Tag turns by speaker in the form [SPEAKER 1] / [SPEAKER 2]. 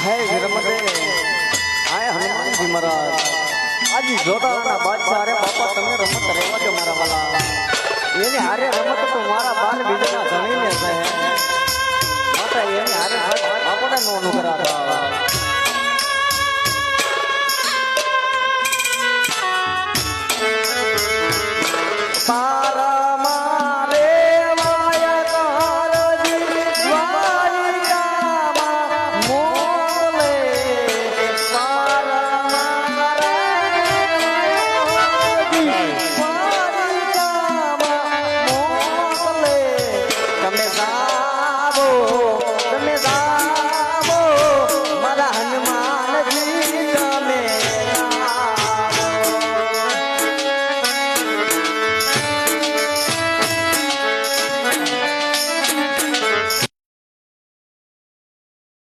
[SPEAKER 1] હે રમતે આય હનુમાનજી મહારાજ આજી જોડાના બાદશાહ રે બાપા તમે રમત રહેવા દો મારા વાલા એની હારે રમત તો મારા બાર બીજાના ધણીને છે માતા એની હારે આપણે નો અનુકરાતા